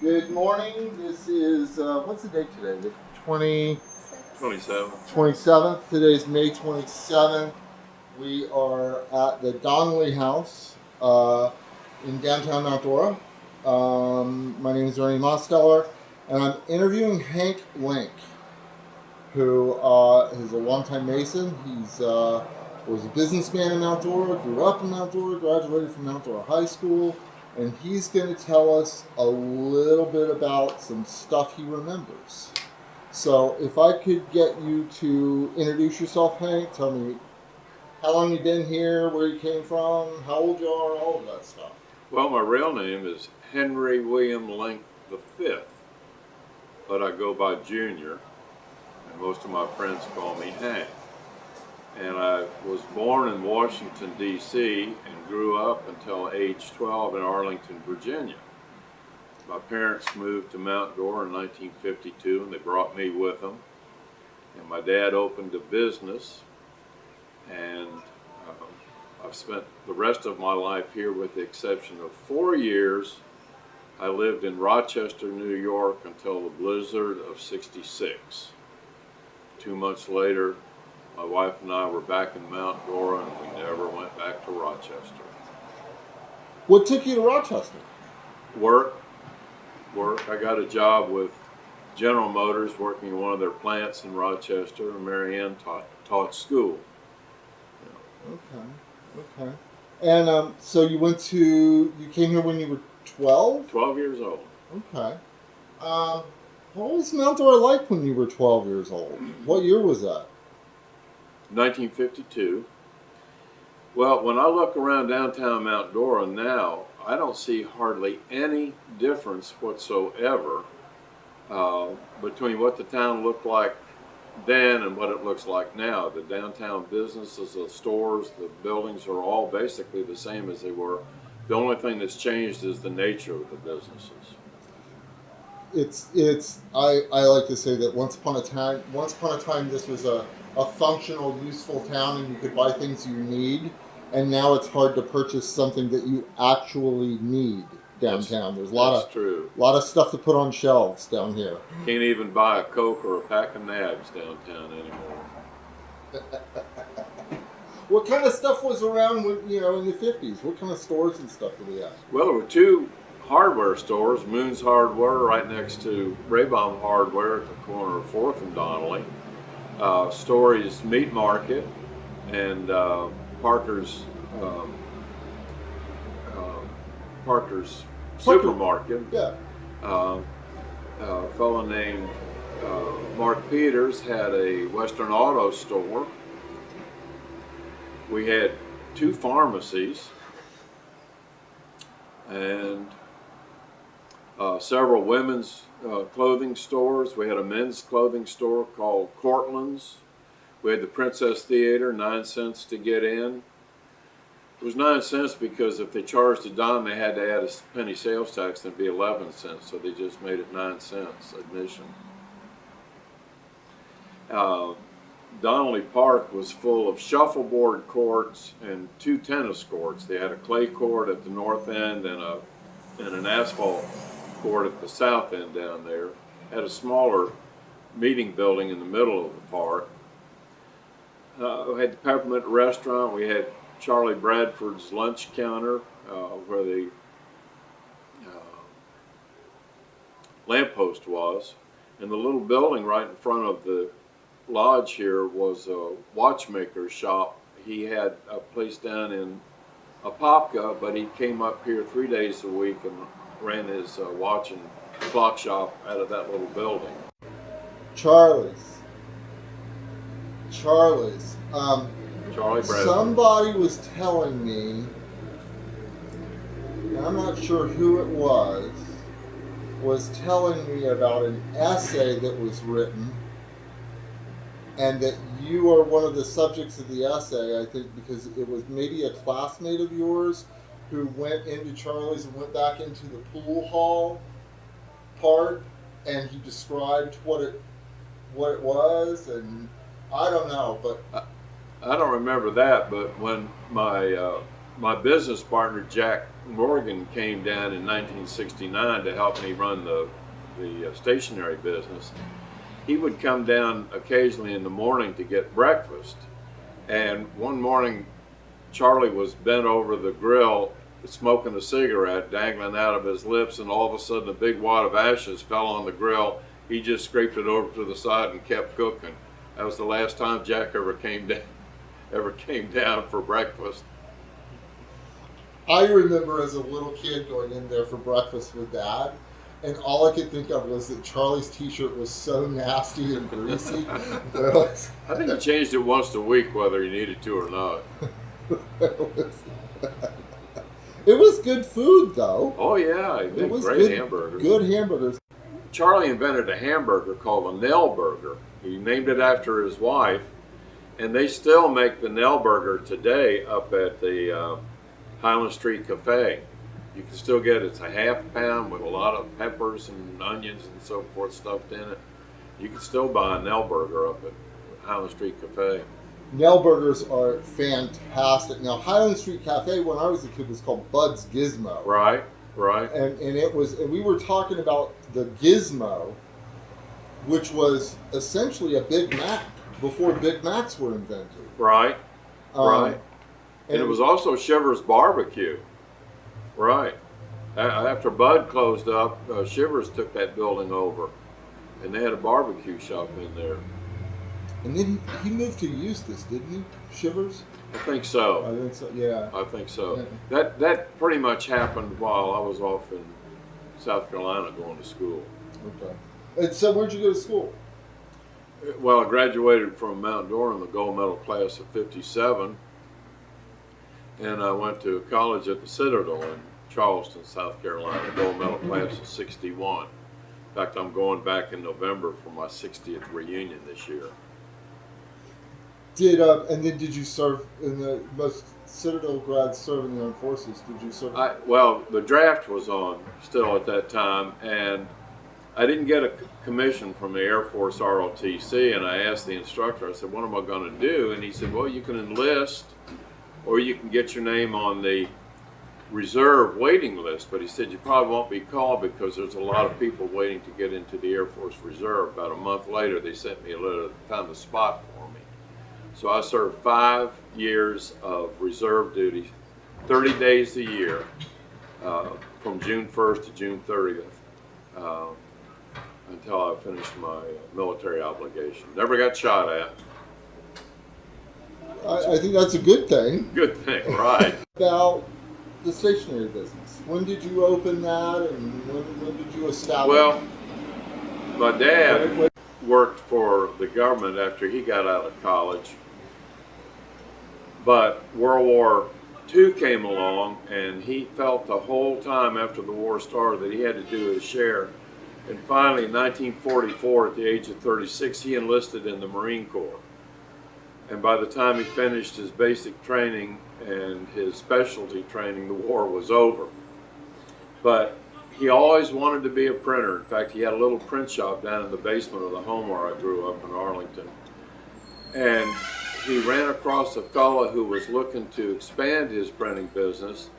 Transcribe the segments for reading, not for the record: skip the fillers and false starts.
Good morning. This is, what's the date today? The 27th. 27th. Today's May 27th. We are at the Donnelly House in downtown Mount Dora. My name is Ernie Mosteller, and I'm interviewing Hank Link, who is a longtime Mason. He's was a businessman in Mount Dora, grew up in Mount Dora, graduated from Mount Dora High School, and he's going to tell us a little bit about some stuff he remembers. So if I could get you to introduce yourself, Hank, tell me how long you've been here, where you came from, how old you are, all of that stuff. Well, my real name is Henry William Link V, but I go by Junior, and most of my friends call me Hank. And I was born in Washington, D.C., and grew up until age 12 in Arlington, Virginia. My parents moved to Mount Dora in 1952, and they brought me with them. And my dad opened a business, and I've spent the rest of my life here with the exception of 4 years. I lived in Rochester, New York until the blizzard of '66. 2 months later, my wife and I were back in Mount Dora, and we never went back to Rochester. What took you to Rochester? Work. I got a job with General Motors working in one of their plants in Rochester, and Mary Ann taught school. Okay. And so you came here when you were 12? 12 years old. Okay. What was Mount Dora like when you were 12 years old? What year was that? 1952. Well, when I look around downtown Mount Dora now, I don't see hardly any difference whatsoever between what the town looked like then and what it looks like now. The downtown businesses, the stores, the buildings are all basically the same as they were. The only thing that's changed is the nature of the businesses. I like to say that once upon a time this was a functional, useful town, and you could buy things you need, and now it's hard to purchase something that you actually need downtown. There's a lot of stuff to put on shelves down here. Can't even buy a Coke or a pack of nabs downtown anymore. What kind of stuff was around in the 50s? What kind of stores and stuff did we have? Well, there were two hardware stores, Moon's Hardware right next to Raybaum Hardware at the corner of 4th and Donnelly, Story's Meat Market, and Parker's Supermarket. Yeah. A fellow named Mark Peters had a Western Auto store. We had 2 pharmacies and several women's clothing stores. We had a men's clothing store called Cortland's. We had the Princess Theater, 9 cents to get in. It was 9 cents because if they charged a dime, they had to add a penny sales tax, and it'd be 11 cents. So they just made it 9 cents admission. Donnelly Park was full of shuffleboard courts and 2 tennis courts. They had a clay court at the north end and an asphalt court at the south end down there. Had a smaller meeting building in the middle of the park. We had the Peppermint Restaurant. We had Charlie Bradford's lunch counter where the lamppost was. And the little building right in front of the lodge here was a watchmaker's shop. He had a place down in Apopka, but he came up here 3 days a week and ran his watch and clock shop out of that little building. Charlie Bradford. Somebody was telling me, and I'm not sure who it was telling me about an essay that was written, and that you are one of the subjects of the essay, I think, because it was maybe a classmate of yours who went into Charlie's and went back into the pool hall part, and he described what it was, and I don't know, but I don't remember that, but when my business partner Jack Morgan came down in 1969 to help me run the stationery business, he would come down occasionally in the morning to get breakfast. And one morning, Charlie was bent over the grill smoking a cigarette dangling out of his lips, and all of a sudden a big wad of ashes fell on the grill. He just scraped it over to the side and kept cooking. That was the last time Jack ever came down for breakfast. I remember as a little kid going in there for breakfast with Dad, and all I could think of was that Charlie's t-shirt was so nasty and greasy. I think he changed it once a week whether he needed to or not. It was good food, though. Oh yeah, he made great hamburgers. Good hamburgers. Charlie invented a hamburger called a Nell Burger. He named it after his wife, and they still make the Nell Burger today up at the Highland Street Cafe. You can still get it. It's a half pound with a lot of peppers and onions and so forth stuffed in it. You can still buy a Nell Burger up at Highland Street Cafe. Nell Burgers are fantastic. Now, Highland Street Cafe, when I was a kid, was called Bud's Gizmo. Right. And we were talking about the Gizmo, which was essentially a Big Mac before Big Macs were invented. Right. And it was also Shivers Barbecue. Right. After Bud closed up, Shivers took that building over, and they had a barbecue shop in there. And then he moved to Eustis, didn't he? Shivers? I think so. Yeah. I think so. Yeah. That pretty much happened while I was off in South Carolina going to school. Okay. And so where'd you go to school? Well, I graduated from Mount Dora in the gold medal class of '57, and I went to college at the Citadel in Charleston, South Carolina, gold medal class of '61. In fact, I'm going back in November for my 60th reunion this year. And then did you serve in most Citadel grads serve in the armed forces? Did you serve? Well, the draft was on still at that time, and I didn't get a commission from the Air Force ROTC, and I asked the instructor, I said, what am I going to do? And he said, well, you can enlist, or you can get your name on the reserve waiting list. But he said, you probably won't be called because there's a lot of people waiting to get into the Air Force Reserve. About a month later, they sent me a letter that found a spot for me. So I served 5 years of reserve duty, 30 days a year, from June 1st to June 30th, until I finished my military obligation. Never got shot at. I think that's a good thing. Good thing, right. About the stationery business. When did you open that, and when did you establish? Well, my dad worked for the government after he got out of college, but World War II came along, and he felt the whole time after the war started that he had to do his share. And finally, in 1944, at the age of 36, he enlisted in the Marine Corps. And by the time he finished his basic training and his specialty training, the war was over. But he always wanted to be a printer. In fact, he had a little print shop down in the basement of the home where I grew up in Arlington. And he ran across a fellow who was looking to expand his printing business,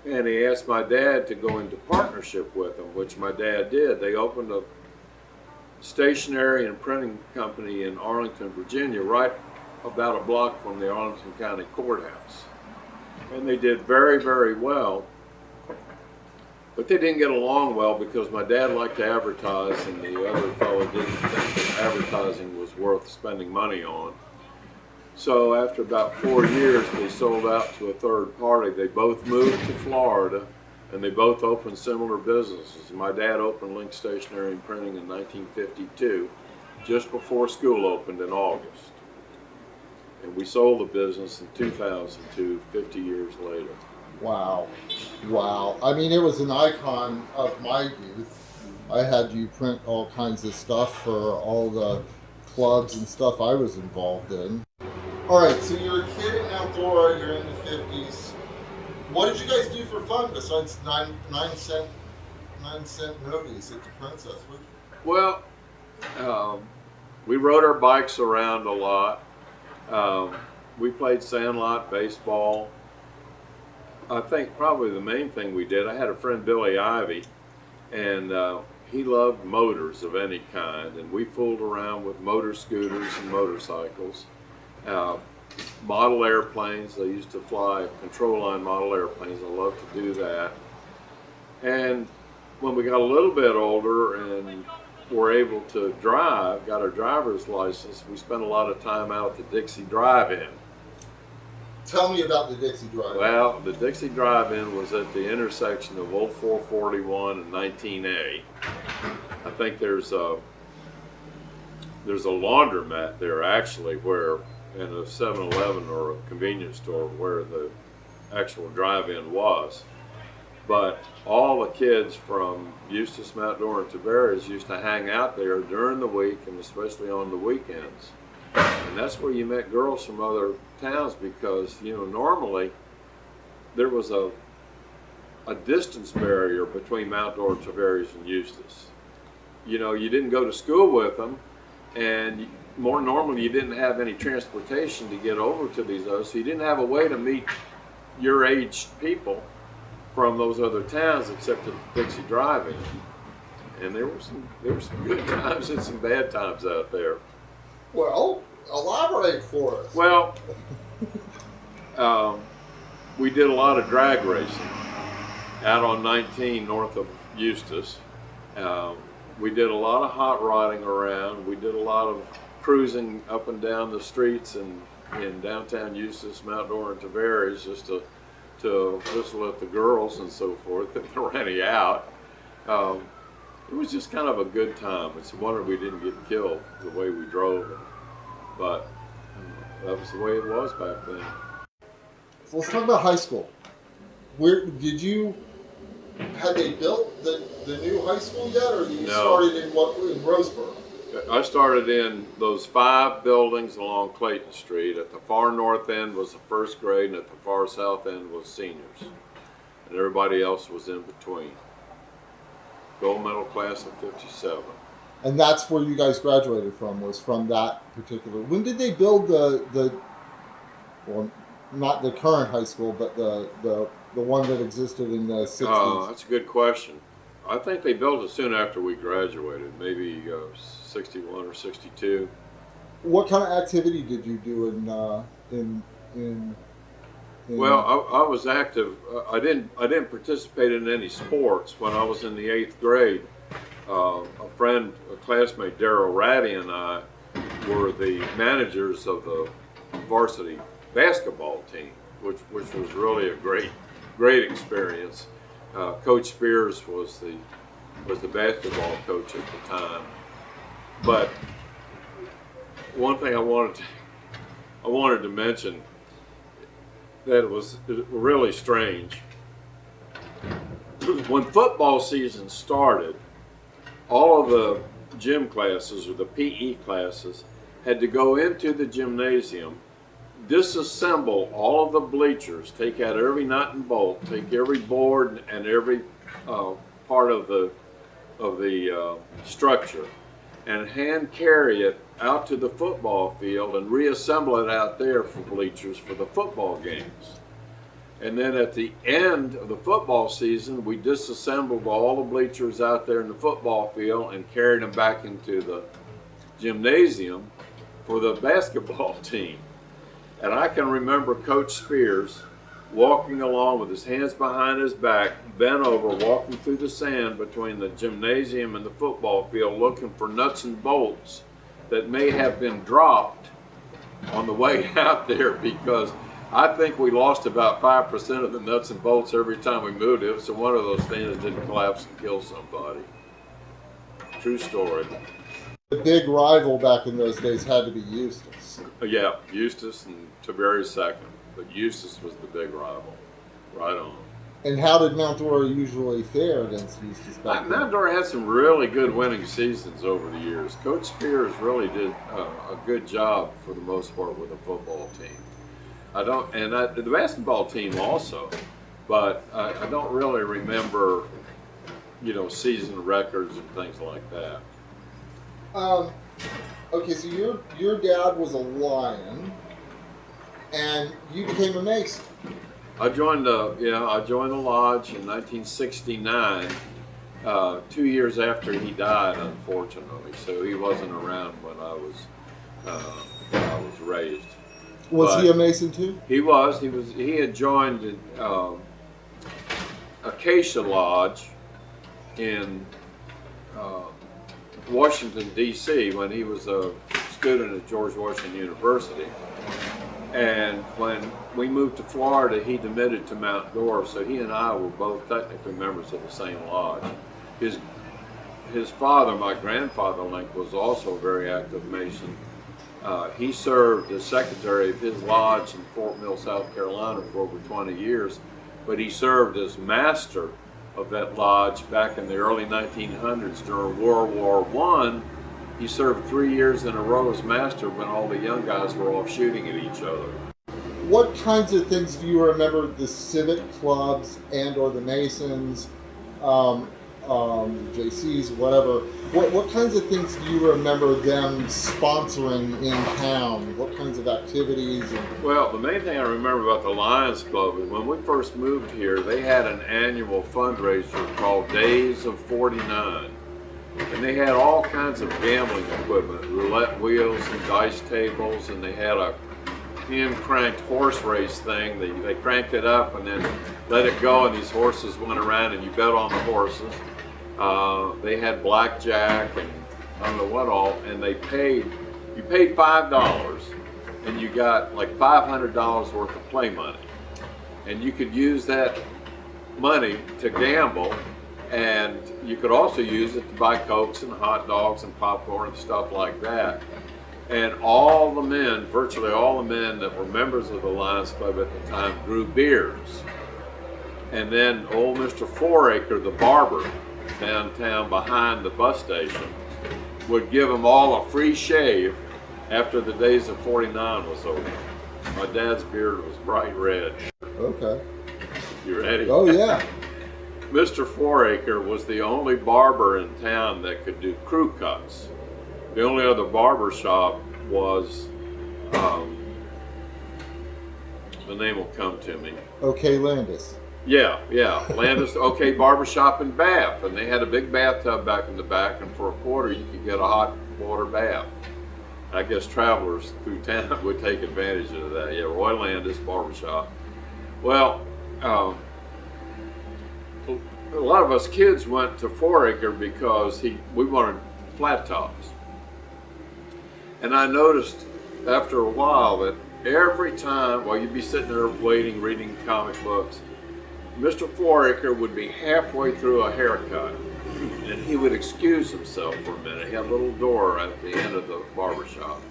and he asked my dad to go into partnership with him, which my dad did. They opened a stationery and printing company in Arlington, Virginia, right about a block from the Arlington County Courthouse. And they did very, very well. But they didn't get along well because my dad liked to advertise and the other fellow didn't think that advertising was worth spending money on. So after about 4 years, they sold out to a third party. They both moved to Florida, and they both opened similar businesses. My dad opened Link Stationery and Printing in 1952, just before school opened in August. And we sold the business in 2002, 50 years later. Wow. I mean, it was an icon of my youth. I had you print all kinds of stuff for all the clubs and stuff I was involved in. All right, so you're a kid in Mount Dora, you're in the 50s. What did you guys do for fun besides 9-cent noties at the Princess? Well, we rode our bikes around a lot. We played sandlot baseball. I think probably the main thing we did, I had a friend, Billy Ivy, and he loved motors of any kind, and we fooled around with motor scooters and motorcycles. Uh, Model airplanes, they used to fly control line model airplanes. I love to do that. And when we got a little bit older and were able to drive, got our driver's license, we spent a lot of time out at the Dixie Drive-In. Tell me about the Dixie Drive. Well, the Dixie Drive-In was at the intersection of Old 441 and 19A. I think there's a laundromat there actually, where in a 7-Eleven or a convenience store where the actual drive-in was. But all the kids from Eustis, Mount Dora, and Tavares used to hang out there during the week and especially on the weekends. And that's where you met girls from other towns because, you know, normally there was a distance barrier between Mount Dora, Tavares, and Eustis. You know, you didn't go to school with them, and more normally you didn't have any transportation to get over to these others, so you didn't have a way to meet your age people from those other towns except at Dixie Drive-In. And there were some good times and some bad times out there. Well, elaborate for us. Well, we did a lot of drag racing out on 19 north of Eustis. We did a lot of hot rodding around. We did a lot of cruising up and down the streets in downtown Eustis, Mount Dora, and Tavares just to whistle at the girls and so forth that were running out. It was just kind of a good time. It's a wonder we didn't get killed the way we drove. But that was the way it was back then. So let's talk about high school. Where did you? Had they built the new high school yet, or you started in Roseboro? I started in those 5 buildings along Clayton Street. At the far north end was the first grade, and at the far south end was seniors, and everybody else was in between. Gold medal class of '57. And that's where you guys graduated from, was from that particular. When did they build the well, not the current high school, but the one that existed in the 60s? Oh, that's a good question. I think they built it soon after we graduated, maybe 61 or 62. What kind of activity did you do in Well, I was active. I didn't participate in any sports when I was in the 8th grade. A classmate, Darryl Ratty, and I were the managers of the varsity basketball team, which was really a great experience. Coach Spears was the basketball coach at the time. But one thing I wanted to mention that was really strange. When football season started, all of the gym classes or the PE classes had to go into the gymnasium, disassemble all of the bleachers, take out every nut and bolt, take every board and every part of the structure, and hand carry it out to the football field and reassemble it out there for bleachers for the football games. And then at the end of the football season, we disassembled all the bleachers out there in the football field and carried them back into the gymnasium for the basketball team. And I can remember Coach Spears walking along with his hands behind his back, bent over, walking through the sand between the gymnasium and the football field, looking for nuts and bolts that may have been dropped on the way out there, because I think we lost about 5% of the nuts and bolts every time we moved it, so one of those things didn't collapse and kill somebody. True story. The big rival back in those days had to be Eustis. Yeah, Eustis and Tavares second, but Eustis was the big rival. Right on. And how did Mount Dora usually fare against Eustis back then? Mount Dora had some really good winning seasons over the years. Coach Spears really did a good job for the most part with the football team. The basketball team also, but I don't really remember, season records and things like that. Okay, so your dad was a Lion, and you became a Mason. I joined the lodge in 1969, 2 years after he died, unfortunately. So he wasn't around when I was raised. Was he But a Mason too? he had joined Acacia Lodge in uh, Washington, D.C. when he was a student at George Washington University. And when we moved to Florida, he demitted to Mount Dora, so he and I were both technically members of the same lodge. His his father, my grandfather Link, was also a very active Mason. He served as secretary of his lodge in Fort Mill, South Carolina for over 20 years, but he served as master of that lodge back in the early 1900s during World War I. He served 3 years in a row as master when all the young guys were off shooting at each other. What kinds of things do you remember the civic clubs and or the Masons, um, JCs, whatever? What kinds of things do you remember them sponsoring in town? What kinds of activities? Well, the main thing I remember about the Lions Club is when we first moved here, they had an annual fundraiser called Days of 49. And they had all kinds of gambling equipment, roulette wheels and dice tables, and they had a hand-cranked horse race thing. They cranked it up and then let it go, and these horses went around, and you bet on the horses. They had blackjack and I don't know what all, and you paid $5, and you got like $500 worth of play money. And you could use that money to gamble, and you could also use it to buy Cokes and hot dogs and popcorn and stuff like that. And all the men, virtually all the men that were members of the Lions Club at the time grew beards. And then old Mr. Foraker, the barber downtown behind the bus station, would give them all a free shave after the Days of 49 was over. My dad's beard was bright red. Okay. You ready? Oh yeah. Mr. Foraker was the only barber in town that could do crew cuts. The only other barber shop was, the name will come to me. Okay, Landis. Yeah, Landis OK Barbershop in Bath, and they had a big bathtub back in the back, and for a quarter you could get a hot water bath. I guess travelers through town would take advantage of that. Yeah, Roy Landis Barbershop. Well, a lot of us kids went to Foraker because we wanted flat tops. And I noticed after a while that every time, while you'd be sitting there waiting, reading comic books, Mr. Foraker would be halfway through a haircut, and he would excuse himself for a minute. He had a little door at the end of the barbershop.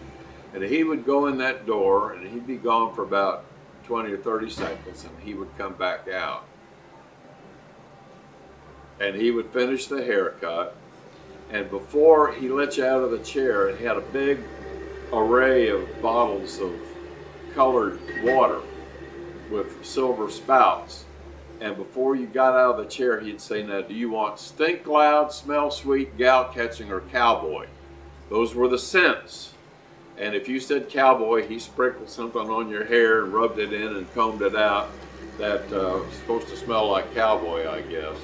And he would go in that door, and he'd be gone for about 20 or 30 seconds, and he would come back out. And he would finish the haircut, and before he let you out of the chair, he had a big array of bottles of colored water with silver spouts. And before you got out of the chair, he'd say, "Now, do you want stink loud, smell sweet, gal catching, or cowboy?" Those were the scents. And if you said cowboy, he sprinkled something on your hair and rubbed it in and combed it out that was supposed to smell like cowboy, I guess.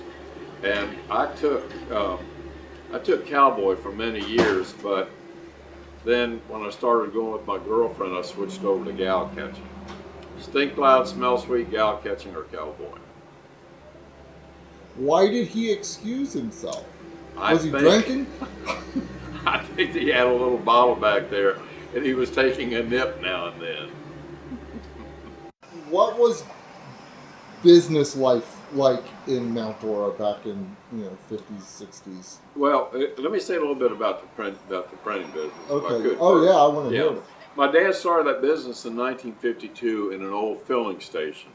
And I took cowboy for many years, but then when I started going with my girlfriend, I switched over to gal catching. Stink loud, smell sweet, gal catching, or cowboy. Why did he excuse himself? Was he think- drinking? I think he had a little bottle back there, and he was taking a nip now and then. What was business life like in Mount Dora back in 50s, 60s? Well, let me say a little bit about the printing business. If I Okay. could Oh first. yeah, I want to hear it. My dad started that business in 1952 in an old filling station.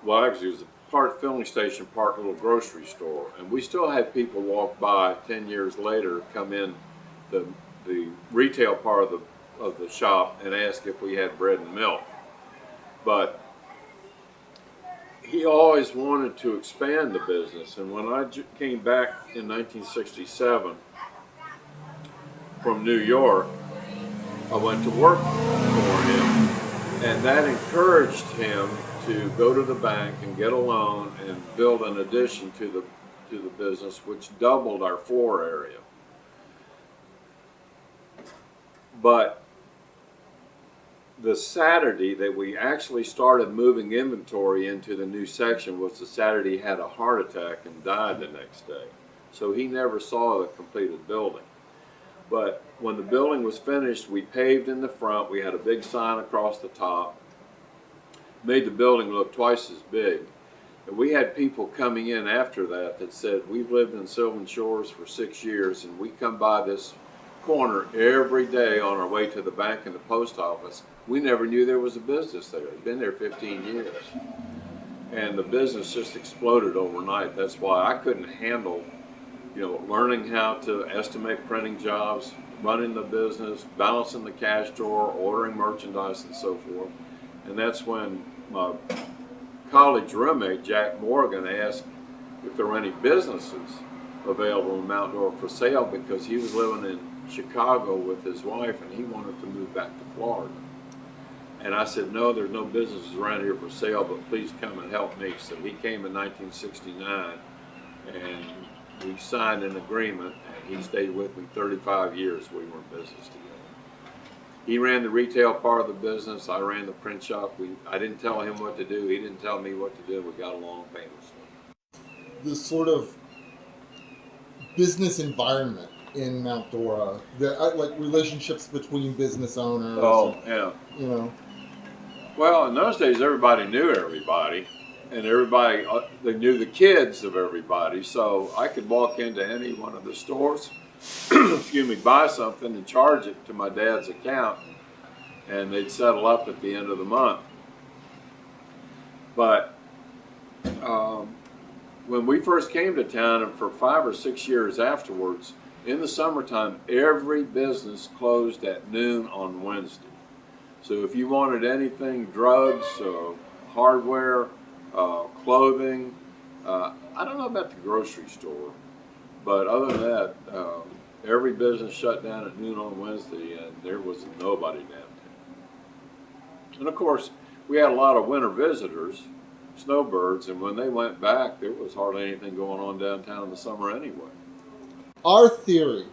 Well, actually, it was a part filling station, part little grocery store, and we still have people walk by 10 years later, come in the retail part of the shop and ask if we had bread and milk. But he always wanted to expand the business, and when I came back in 1967 from New York, I went to work for him, and that encouraged him to go to the bank and get a loan and build an addition to the business, which doubled our floor area. But the Saturday that we actually started moving inventory into the new section was the Saturday he had a heart attack and died the next day. So he never saw the completed building. But when the building was finished, we paved in the front. We had a big sign across the top, made the building look twice as big. And we had people coming in after that that said, we've lived in Sylvan Shores for 6 years and we come by this corner every day on our way to the bank and the post office. We never knew there was a business there. It's been there 15 years. And the business just exploded overnight. That's why I couldn't handle, learning how to estimate printing jobs, running the business, balancing the cash drawer, ordering merchandise, and so forth. And that's when my college roommate, Jack Morgan, asked if there were any businesses available in Mount Dora for sale, because he was living in Chicago with his wife and he wanted to move back to Florida. And I said, no, there's no businesses around here for sale, but please come and help me. So he came in 1969 and we signed an agreement, and he stayed with me 35 years. We were in business together. He ran the retail part of the business. I ran the print shop. I didn't tell him what to do. He didn't tell me what to do. We got along painlessly. This sort of business environment in Mount Dora, like relationships between business owners. Oh, yeah. Well, in those days, everybody knew everybody, and everybody, they knew the kids of everybody. So I could walk into any one of the stores, buy something and charge it to my dad's account, and they'd settle up at the end of the month. But when we first came to town, and for 5 or 6 years afterwards, in the summertime, every business closed at noon on Wednesday. So if you wanted anything, drugs, hardware, clothing, I don't know about the grocery store, but other than that, every business shut down at noon on Wednesday, and there was nobody downtown. And of course, we had a lot of winter visitors, snowbirds, and when they went back, there was hardly anything going on downtown in the summer anyway. Our theory,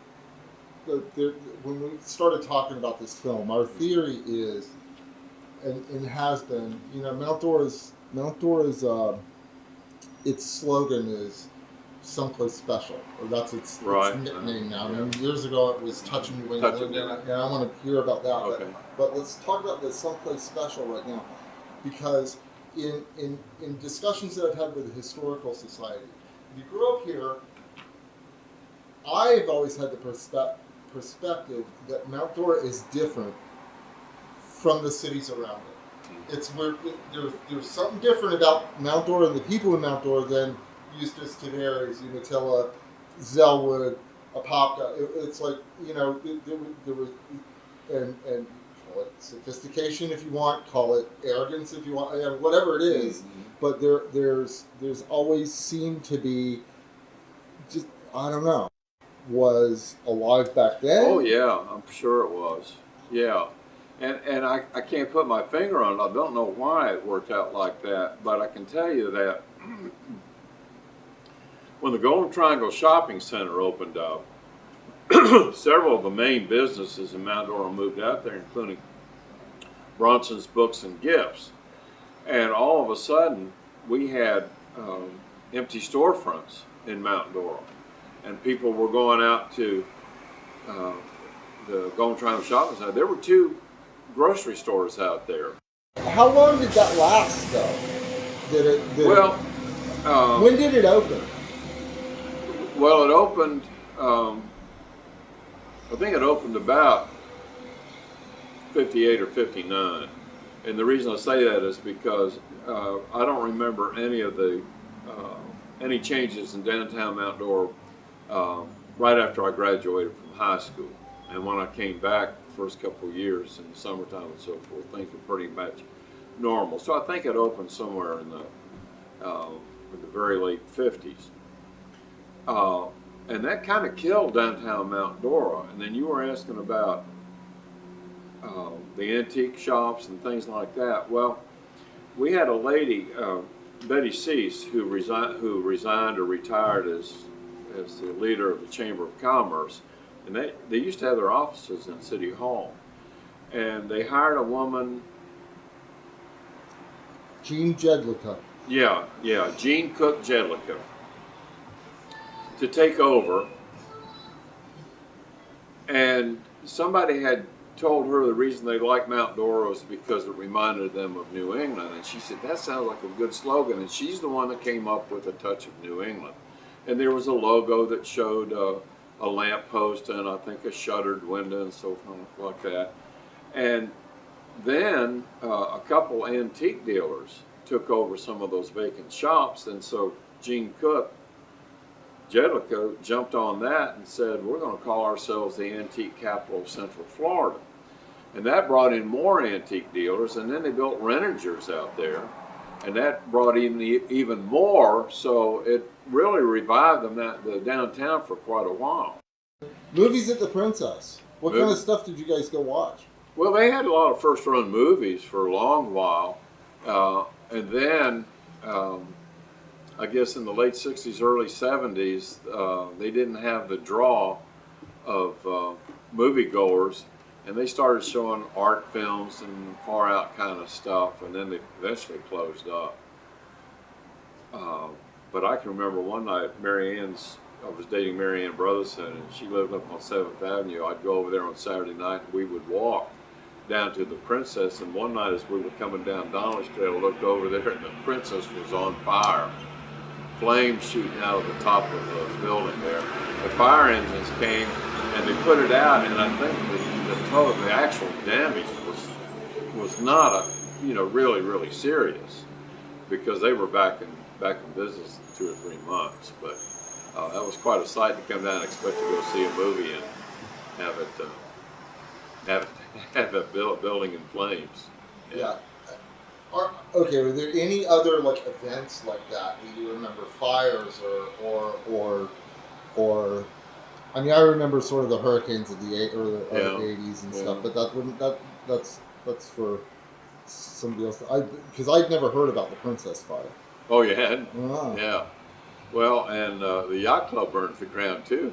when we started talking about this film, our theory is, and has been, Mount Dora's its slogan is someplace special, or that's its nickname now. I mean, years ago it was Touch New England, and I want to hear about that. Okay. But let's talk about the someplace special right now, because in discussions that I've had with the Historical Society, if you grew up here, I've always had the perspective that Mount Dora is different from the cities around it. It's where there's something different about Mount Dora and the people in Mount Dora than Eustis, Tavares, Umatilla, Zellwood, Apopka. It's like, there was, and call it sophistication if you want, call it arrogance if you want, whatever it is. Mm-hmm. But there's always seemed to be, just, I don't know, was alive back then. Oh yeah, I'm sure it was. Yeah. And I can't put my finger on it. I don't know why it worked out like that, but I can tell you that when the Golden Triangle Shopping Center opened up, several of the main businesses in Mount Dora moved out there, including Bronson's Books and Gifts. And all of a sudden, we had empty storefronts in Mount Dora. And people were going out to the Golden Triangle Shopping Center. There were 2 grocery stores out there. How long did that last, though? When did it open? Well, it opened, I think it opened about 58 or 59. And the reason I say that is because I don't remember any changes in downtown Mount Dora right after I graduated from high school. And when I came back the first couple of years in the summertime and so forth, things were pretty much normal. So I think it opened somewhere in the very late 50s. And that kind of killed downtown Mount Dora. And then you were asking about the antique shops and things like that. Well, we had a lady, Betty Cease, who resigned or retired as the leader of the Chamber of Commerce, and they used to have their offices in City Hall, and they hired a woman. Jean Jedlicka. Yeah, yeah, Jean Cook Jedlicka, to take over, and somebody had told her the reason they liked Mount Dora was because it reminded them of New England, and she said that sounds like a good slogan, and she's the one that came up with a touch of New England. And there was a logo that showed a lamp post and I think a shuttered window and so forth like that. And then a couple antique dealers took over some of those vacant shops, and so Jean Cook Jedlicka jumped on that and said, we're going to call ourselves the antique capital of Central Florida. And that brought in more antique dealers, and then they built Reningers out there, and that brought in even more, so it really revived the downtown for quite a while. Movies at the Princess. What kind of Movies. stuff did you guys go watch? Well, they had a lot of first-run movies for a long while, and then I guess in the late 60s, early 70s, they didn't have the draw of moviegoers, and they started showing art films and far out kind of stuff, and then they eventually closed up. But I can remember one night, I was dating Mary Ann Brotherson, and she lived up on 7th Avenue. I'd go over there on Saturday night, and we would walk down to the Princess, and one night as we were coming down Donnelly Street, I looked over there, and the Princess was on fire. Flames shooting out of the top of the building there. The fire engines came and they put it out, and I think the actual damage was not really serious, because they were back in business in 2 or 3 months. But that was quite a sight to come down and expect to go see a movie and have a building in flames. Yeah. Okay, were there any other like events like that? Do you remember fires or I mean, I remember sort of the hurricanes of the '80s and stuff, but that's for somebody else. Because I'd never heard about the Princess Fire. Oh, you had? Ah. Yeah. Well, and the yacht club burned to the ground too.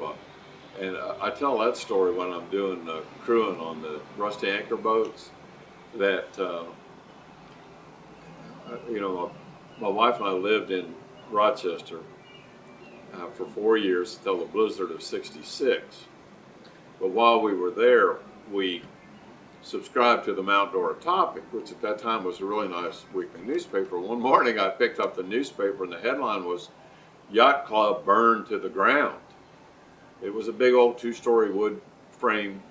And I tell that story when I'm doing crewing on the Rusty Anchor boats. That my wife and I lived in Rochester for 4 years until the blizzard of '66. But while we were there, we subscribed to the Mount Dora Topic, which at that time was a really nice weekly newspaper. One morning I picked up the newspaper and the headline was Yacht Club Burned to the Ground. It was a big old 2-story wood frame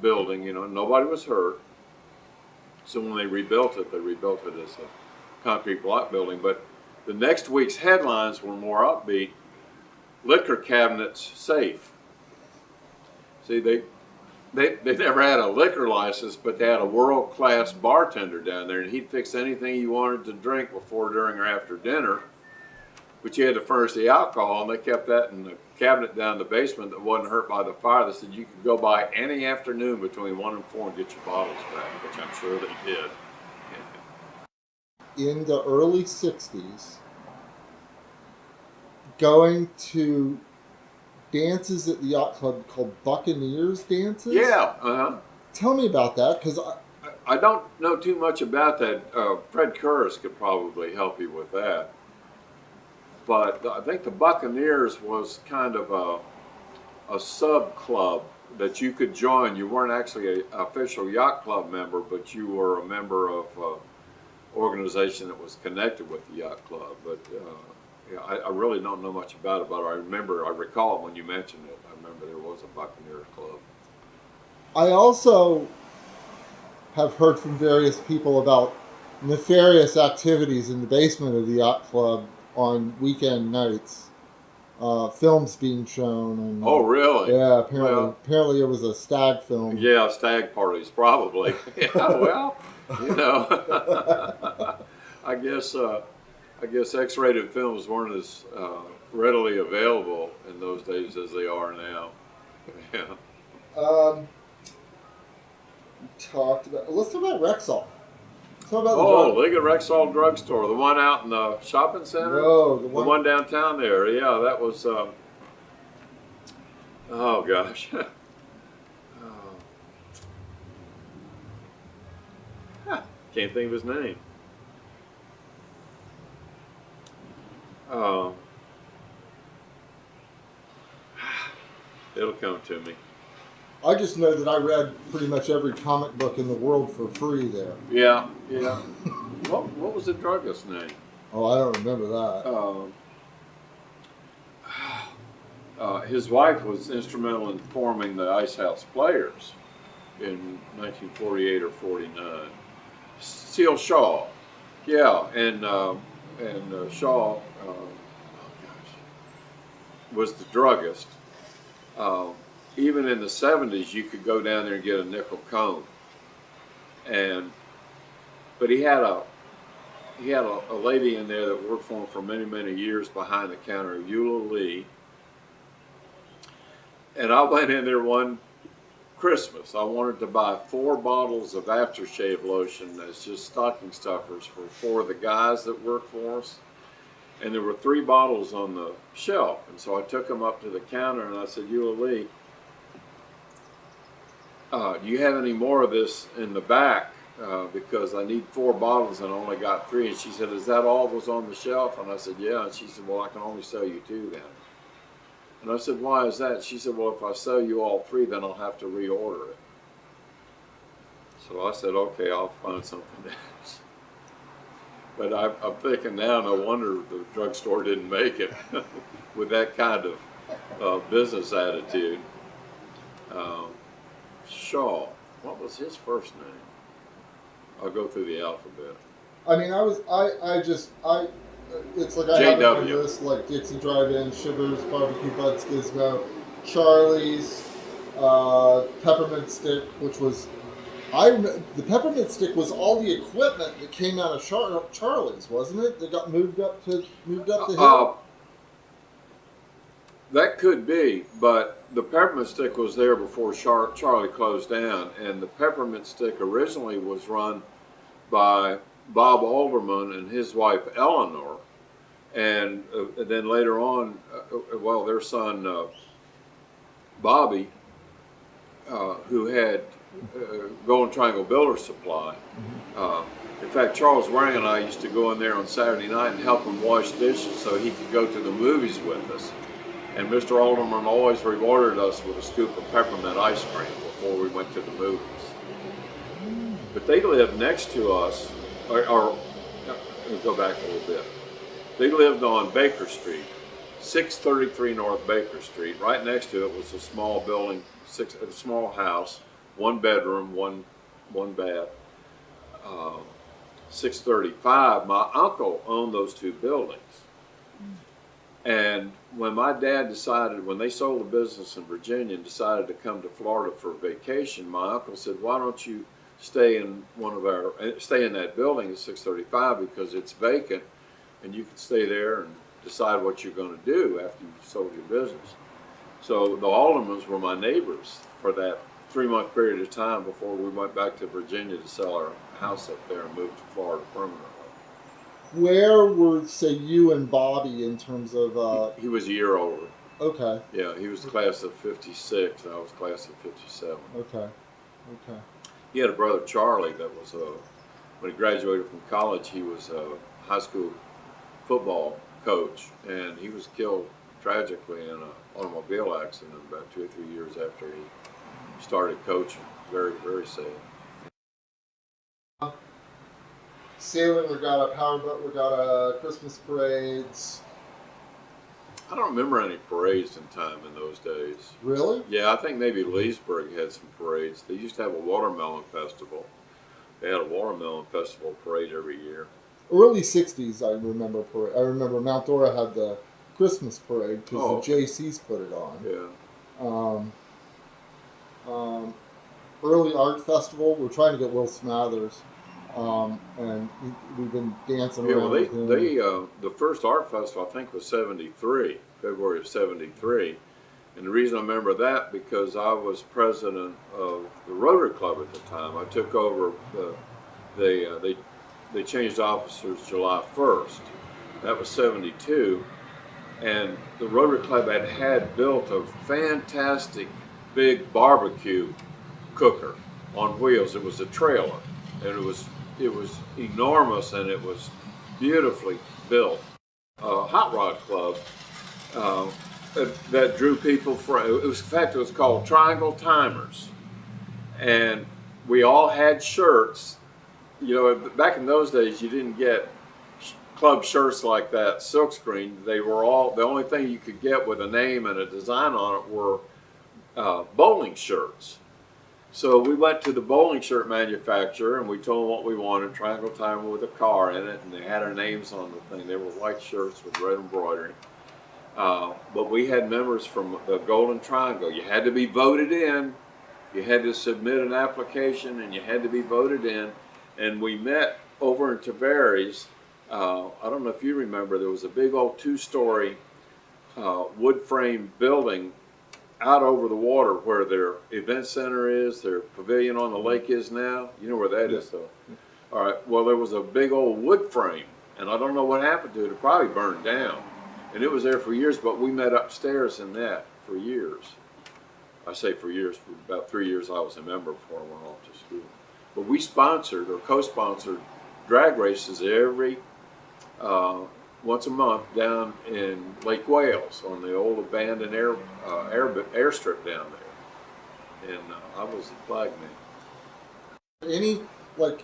building, nobody was hurt. So when they rebuilt it as a concrete block building. But the next week's headlines were more upbeat. Liquor cabinets safe. See, they never had a liquor license, but they had a world-class bartender down there, and he'd fix anything you wanted to drink before, during, or after dinner. But you had to furnish the alcohol, and they kept that in the cabinet down in the basement that wasn't hurt by the fire. They said you could go by any afternoon between 1 and 4 and get your bottles back, which I'm sure they did. In the early '60s, going to dances at the yacht club called Buccaneers dances. Yeah. Tell me about that, because I don't know too much about that. Fred Curris could probably help you with that. But I think the Buccaneers was kind of a sub club that you could join. You weren't actually an official yacht club member, but you were a member of an organization that was connected with the yacht club. But I really don't know much about it, but I recall when you mentioned it. I remember there was a Buccaneers club. I also have heard from various people about nefarious activities in the basement of the yacht club on weekend nights. Films being shown. And, oh, really? Yeah, apparently it was a stag film. Yeah, stag parties, probably. Yeah, well, I guess X-rated films weren't as readily available in those days as they are now. Yeah. Let's talk about Rexall. Talk about Oh, the look at Rexall Drugstore, the one out in the shopping center. No, the The one. one downtown there. Yeah, that was. Oh gosh. Oh, can't think of his name. Um, it'll come to me. I just know that I read pretty much every comic book in the world for free there. Yeah, yeah. What was the druggist's name? Oh, I don't remember that. His wife was instrumental in forming the Ice House Players in 1948 or 49. Seal Shaw, yeah, and Shaw, gosh, was the druggist. Um, Even in the 70s, you could go down there and get a nickel cone, and but he had a lady in there that worked for him for many years behind the counter, Eula Lee. And I went in there one Christmas. I wanted to buy 4 bottles of aftershave lotion as just stocking stuffers for 4 of the guys that work for us. And there were 3 bottles on the shelf. And so I took them up to the counter and I said, Eula Lee, do you have any more of this in the back? Because I need 4 bottles and I only got 3. And she said, is that all that was on the shelf? And I said, yeah. And she said, well, I can only sell you 2 then. And I said, why is that? She said, well, if I sell you all 3, then I'll have to reorder it. So I said, okay, I'll find something else. But I'm thinking now, no wonder the drugstore didn't make it with that kind of business attitude. Shaw, what was his first name? I'll go through the alphabet. I mean, it's like I have it on my JW. list, like Dixie Drive-In, Shivers, Barbecue Butts, Gizmo, Charlie's, Peppermint Stick, which was, the Peppermint Stick was all the equipment that came out of Charlie's, wasn't it? That got moved up the hill. That could be, but the Peppermint Stick was there before Charlie closed down, and the Peppermint Stick originally was run by Bob Alderman and his wife Eleanor, and then later on, their son Bobby, who had Golden Triangle Builder Supply. In fact, Charles Waring and I used to go in there on Saturday night and help him wash dishes so he could go to the movies with us. And Mr. Alderman always rewarded us with a scoop of peppermint ice cream before we went to the movies. But they lived next to us, or let me go back a little bit. They lived on Baker Street, 633 North Baker Street. Right next to it was a small building, a small house, 1 bedroom, one bath. 635. My uncle owned those 2 buildings. And when my dad decided, when they sold the business in Virginia and decided to come to Florida for vacation, my uncle said, why don't you stay in that building at 635 because it's vacant and you can stay there and decide what you're going to do after you've sold your business. So the Aldermans were my neighbors for that 3-month period of time before we went back to Virginia to sell our house up there and move to Florida permanently. Where were, say, you and Bobby in terms of? He was a year older. Okay. Yeah, he was the class of '56, and I was class of '57. Okay. He had a brother, Charlie, that was when he graduated from college, he was a high school football coach, and he was killed tragically in an automobile accident about 2 or 3 years after he started coaching. Very sad. Sailing Regatta, Powerboat Regatta, Christmas parades. I don't remember any parades in time in those days. Really? Yeah, I think maybe Leesburg had some parades. They used to have a watermelon festival. They had a watermelon festival parade every year. Early 60s, I remember parade. I remember Mount Dora had the Christmas parade because the JCs put it on. Yeah. Early art festival. We're trying to get Will Smathers. And we've been dancing around with him. The first art festival I think was '73, February of '73, and the reason I remember that because I was president of the Rotary Club at the time. I took over they they changed officers July 1st. That was 72. And the Rotary Club had built a fantastic big barbecue cooker on wheels. It was a trailer, and it was enormous, and it was beautifully built. A hot rod club uh, that drew people for it was, in fact, it was called Triangle Timers, and we all had shirts. You know, back in those days, you didn't get club shirts like that silkscreen. They were all, the only thing you could get with a name and a design on it were bowling shirts. So we went to the bowling shirt manufacturer and we told them what we wanted, Triangle Timer with a car in it, and they had our names on the thing. They were white shirts with red embroidery. But we had members from the Golden Triangle. You had to be voted in. You had to submit an application and you had to be voted in. And we met over in Tavares. I don't know if you remember, there was a big old two-story wood frame building out over the water where their event center is, their pavilion on the lake is now. You know where that is, though. All right, well, there was a big old wood frame, and I don't know what happened to it. It probably burned down. And it was there for years, but we met upstairs in that for years. I say for years, for about 3 years I was a member before I went off to school. But we sponsored or co-sponsored drag races every once a month down in Lake Wales on the old abandoned airstrip down there, and I was the flag man. Any like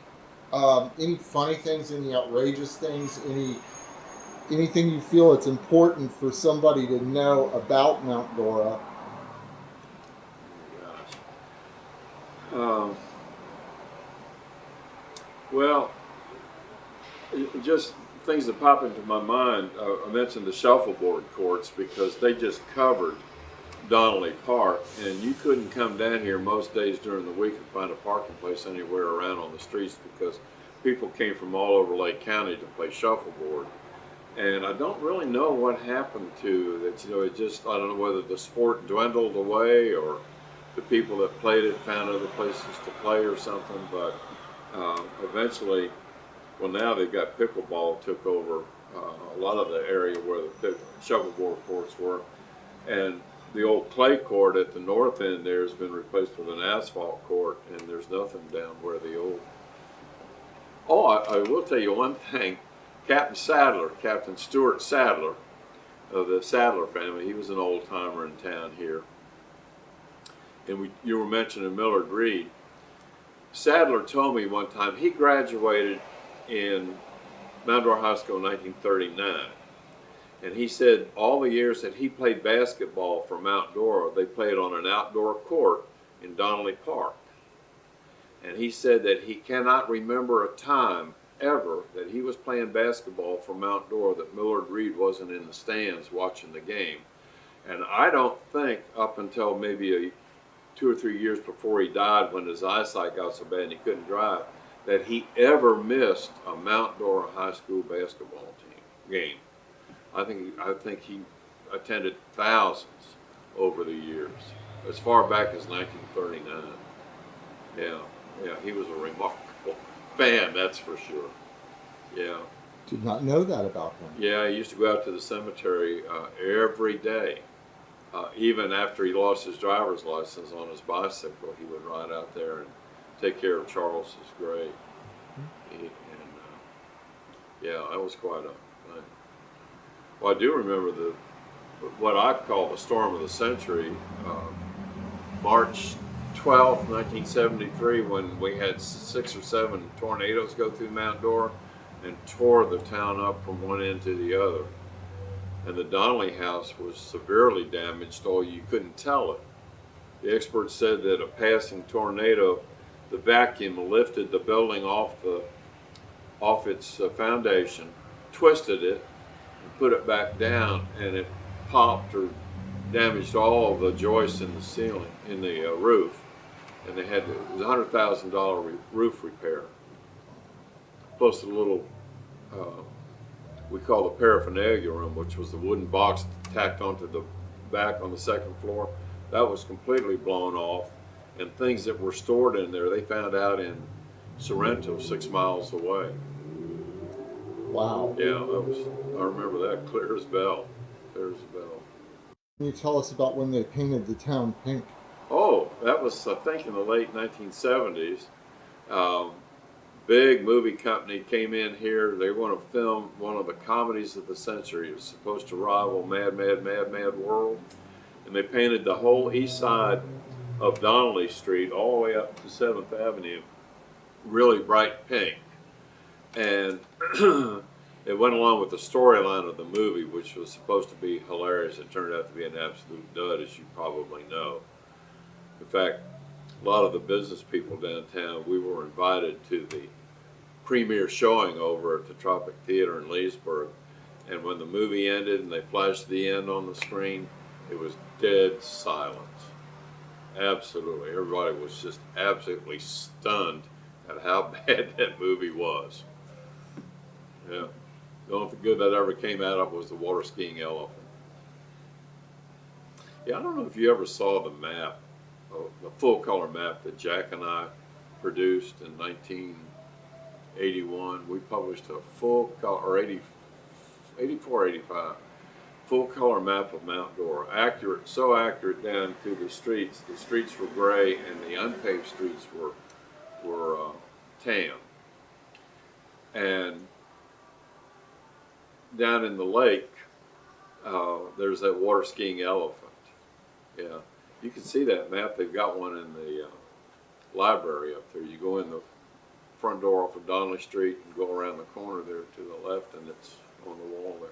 any funny things, any outrageous things, anything you feel it's important for somebody to know about Mount Dora? Oh, gosh. Well, just things that pop into my mind. I mentioned the shuffleboard courts because they just covered Donnelly Park, and you couldn't come down here most days during the week and find a parking place anywhere around on the streets because people came from all over Lake County to play shuffleboard. And I don't really know what happened to that. You know, it just, I don't know whether the sport dwindled away or the people that played it found other places to play or something, but eventually, well, now they've got pickleball took over a lot of the area where the shuffleboard courts were, and the old clay court at the north end there has been replaced with an asphalt court, and there's nothing down where the old. Oh, I will tell you one thing. Captain Stuart Sadler of the Sadler family, he was an old timer in town here, and you were mentioning Millard Reed. Sadler told me one time he graduated in Mount Dora High School in 1939. And he said all the years that he played basketball for Mount Dora, they played on an outdoor court in Donnelly Park. And he said that he cannot remember a time ever that he was playing basketball for Mount Dora that Millard Reed wasn't in the stands watching the game. And I don't think up until maybe 2 or 3 years before he died, when his eyesight got so bad and he couldn't drive, that he ever missed a Mount Dora High School basketball game. I think he attended thousands over the years, as far back as 1939. Yeah, he was a remarkable fan, that's for sure. Yeah. Did not know that about him. Yeah, he used to go out to the cemetery every day. Even after he lost his driver's license on his bicycle, he would ride out there and take care of Charles's grave. Yeah, that was quite a thing. Well, I do remember what I call the storm of the century, March 12th, 1973, when we had 6 or 7 tornadoes go through Mount Dora and tore the town up from one end to the other. And the Donnelly house was severely damaged, although you couldn't tell it. The experts said that a passing tornado, the vacuum lifted the building off its foundation, twisted it, and put it back down, and it popped or damaged all of the joists in the ceiling, in the roof, and it was a $100,000 roof repair, plus a little. We call the paraphernalia room, which was the wooden box tacked onto the back on the second floor. That was completely blown off, and things that were stored in there, they found out in Sorrento, 6 miles away. Wow. Yeah, I remember that clear as bell. Clear as a bell. Can you tell us about when they painted the town pink? Oh, that was, I think, in the late 1970s. Um, Big movie company came in here. They want to film one of the comedies of the century. It was supposed to rival Mad, Mad, Mad, Mad World. And they painted the whole east side of Donnelly Street all the way up to 7th Avenue really bright pink. And it went along with the storyline of the movie, which was supposed to be hilarious. It turned out to be an absolute dud, as you probably know. In fact, a lot of the business people downtown, we were invited to the premiere showing over at the Tropic Theater in Leesburg. And when the movie ended and they flashed the end on the screen, it was dead silence. Absolutely. Everybody was just absolutely stunned at how bad that movie was. Yeah. The only good that ever came out of was the water skiing elephant. Yeah, I don't know if you ever saw the map, the full color map that Jack and I produced in 1981. We published a full color, or 84, 85, full color map of Mount Dora. Accurate, so accurate down to the streets. The streets were gray and the unpaved streets were tan. And down in the lake, there's that water skiing elephant. Yeah, you can see that map. They've got one in the library up there. You go in the front door off of Donnelly Street and go around the corner there to the left, and it's on the wall there.